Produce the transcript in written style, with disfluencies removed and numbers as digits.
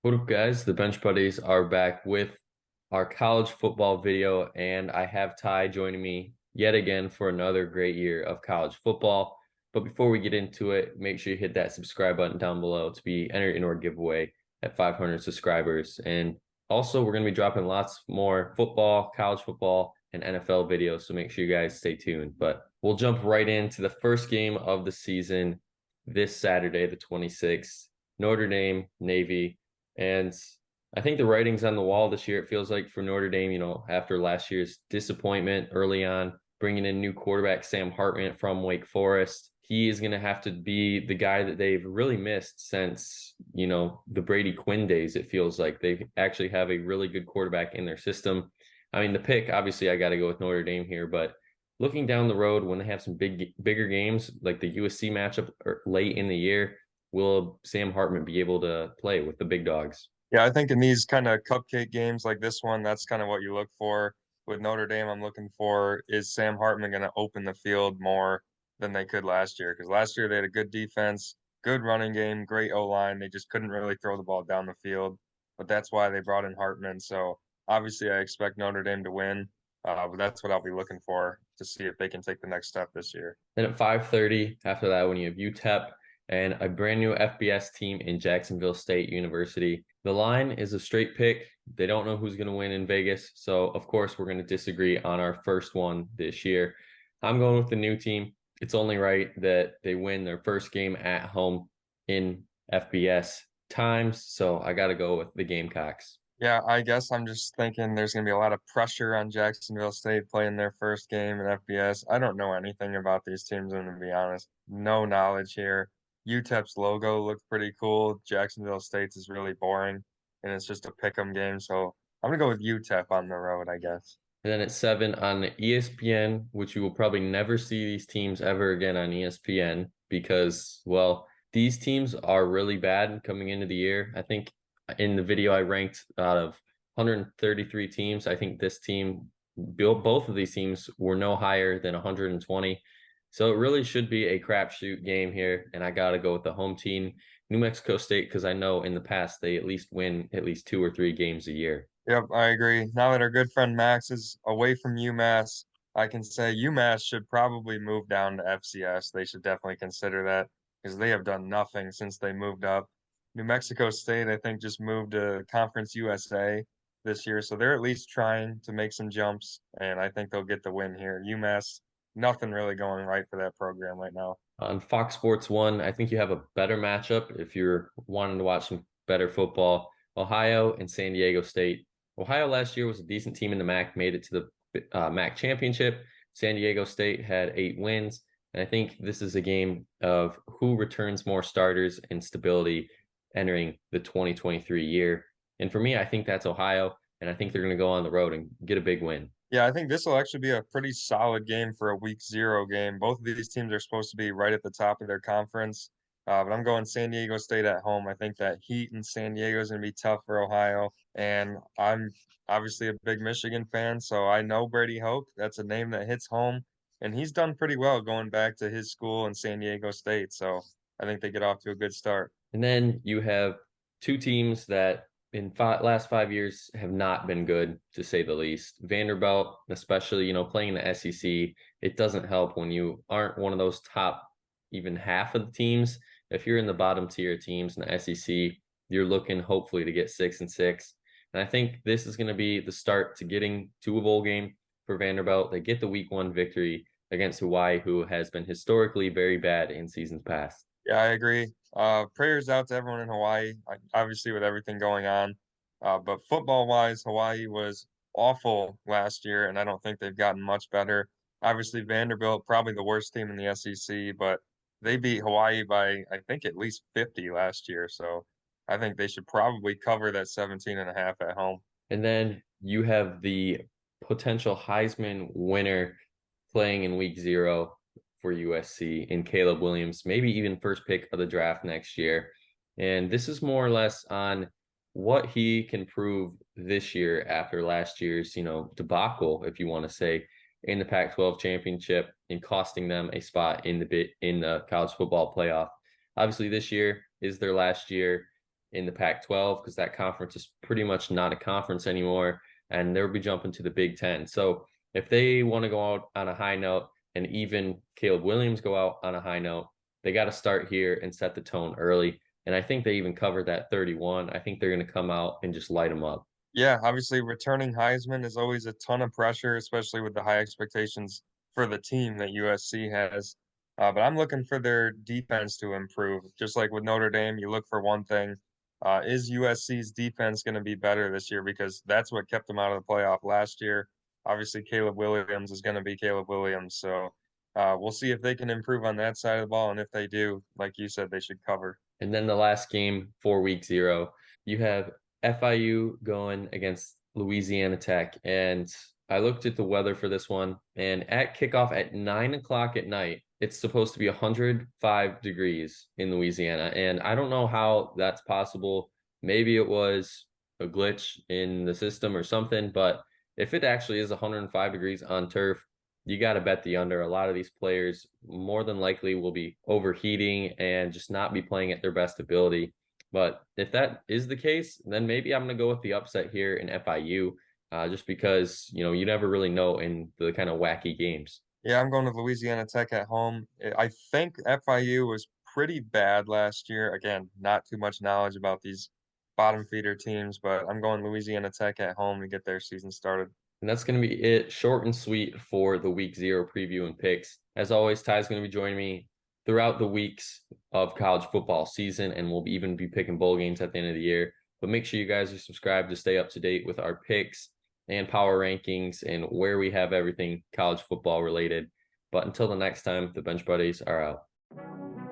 What up, guys? The Bench Buddies are back with our college football video, and I have Ty joining me yet again for another great year of college football. But before we get into it, make sure you hit that subscribe button down below to be entered in our giveaway at 500 subscribers. And also, we're going to be dropping lots more football, college football, and NFL videos, so make sure you guys stay tuned. But we'll jump right into the first game of the season this Saturday, the 26th. Notre Dame, Navy. And I think the writing's on the wall this year. It feels like for Notre Dame, after last year's disappointment early on, bringing in new quarterback Sam Hartman from Wake Forest, he is going to have to be the guy that they've really missed since, the Brady Quinn days. It feels like they actually have a really good quarterback in their system. I mean, the pick, obviously, I got to go with Notre Dame here, but looking down the road when they have some bigger games like the USC matchup late in the year, will Sam Hartman be able to play with the big dogs? Yeah, I think in these kind of cupcake games like this one, that's kind of what you look for. With Notre Dame, I'm looking for is Sam Hartman going to open the field more than they could last year? Because last year they had a good defense, good running game, great O-line. They just couldn't really throw the ball down the field. But that's why they brought in Hartman. So obviously, I expect Notre Dame to win. But that's what I'll be looking for to see if they can take the next step this year. Then at 5:30, after that, when you have UTEP and a brand new FBS team in Jacksonville State University, the line is a straight pick. They don't know who's going to win in Vegas. So, of course, we're going to disagree on our first one this year. I'm going with the new team. It's only right that they win their first game at home in FBS times. So, I got to go with the Gamecocks. Yeah, I guess I'm just thinking there's going to be a lot of pressure on Jacksonville State playing their first game in FBS. I don't know anything about these teams, I'm going to be honest. No knowledge here. UTEP's logo looked pretty cool. Jacksonville State's is really boring, and it's just a pick 'em game. So I'm going to go with UTEP on the road, I guess. And then at 7 on ESPN, which you will probably never see these teams ever again on ESPN because, well, these teams are really bad coming into the year. I think in the video I ranked out of 133 teams, I think this team, both of these teams were no higher than 120. So it really should be a crapshoot game here. And I got to go with the home team, New Mexico State, because I know in the past they at least win at least 2 or 3 games a year. Yep, I agree. Now that our good friend Max is away from UMass, I can say UMass should probably move down to FCS. They should definitely consider that because they have done nothing since they moved up. New Mexico State, I think, just moved to Conference USA this year, so they're at least trying to make some jumps, and I think they'll get the win here. UMass, nothing really going right for that program right now. On Fox Sports 1, I think you have a better matchup if you're wanting to watch some better football. Ohio and San Diego State. Ohio last year was a decent team in the MAC, made it to the MAC championship. San Diego State had 8 wins. And I think this is a game of who returns more starters and stability entering the 2023 year. And for me, I think that's Ohio. And I think they're going to go on the road and get a big win. Yeah, I think this will actually be a pretty solid game for a week 0 game. Both of these teams are supposed to be right at the top of their conference, but I'm going San Diego State at home. I think that heat in San Diego is going to be tough for Ohio, and I'm obviously a big Michigan fan, so I know Brady Hoke. That's a name that hits home, and he's done pretty well going back to his school in San Diego State. So I think they get off to a good start. And then you have two teams that in last 5 years have not been good, to say the least. Vanderbilt, especially, playing in the SEC, it doesn't help when you aren't one of those top even half of the teams. If you're in the bottom tier teams in the SEC, you're looking hopefully to get 6-6. And I think this is going to be the start to getting to a bowl game for Vanderbilt. They get the week 1 victory against Hawaii, who has been historically very bad in seasons past. Yeah, I agree. Prayers out to everyone in Hawaii, obviously with everything going on. But football wise, Hawaii was awful last year, and I don't think they've gotten much better. Obviously, Vanderbilt, probably the worst team in the SEC, but they beat Hawaii by, I think, at least 50 last year. So I think they should probably cover that 17 and a half at home. And then you have the potential Heisman winner playing in week 0 for USC in Caleb Williams, maybe even first pick of the draft next year. And this is more or less on what he can prove this year after last year's, debacle, if you want to say, in the Pac-12 championship and costing them a spot in the college football playoff. Obviously, this year is their last year. in the Pac-12 because that conference is pretty much not a conference anymore, and they'll be jumping to the Big Ten. So if they want to go out on a high note, and even Caleb Williams go out on a high note, they got to start here and set the tone early. And I think they even covered that 31. I think they're going to come out and just light them up. Yeah, obviously returning Heisman is always a ton of pressure, especially with the high expectations for the team that USC has. But I'm looking for their defense to improve. Just like with Notre Dame, you look for one thing. Is USC's defense going to be better this year? Because that's what kept them out of the playoff last year. Obviously, Caleb Williams is going to be Caleb Williams. So we'll see if they can improve on that side of the ball. And if they do, like you said, they should cover. And then the last game for week 0, you have FIU going against Louisiana Tech. And I looked at the weather for this one, and at kickoff at 9 o'clock at night, it's supposed to be 105 degrees in Louisiana. And I don't know how that's possible. Maybe it was a glitch in the system or something, but if it actually is 105 degrees on turf, you got to bet the under. A lot of these players more than likely will be overheating and just not be playing at their best ability. But if that is the case, then maybe I'm going to go with the upset here in FIU, just because, you never really know in the kind of wacky games. Yeah, I'm going to Louisiana Tech at home. I think FIU was pretty bad last year. Again, not too much knowledge about these bottom feeder teams, but I'm going Louisiana Tech at home to get their season started. And that's going to be it, short and sweet for the week 0 preview and picks. As always, Ty's going to be joining me throughout the weeks of college football season, and we'll even be picking bowl games at the end of the year. But make sure you guys are subscribed to stay up to date with our picks and power rankings and where we have everything college football related. But until the next time, the Bench Buddies are out.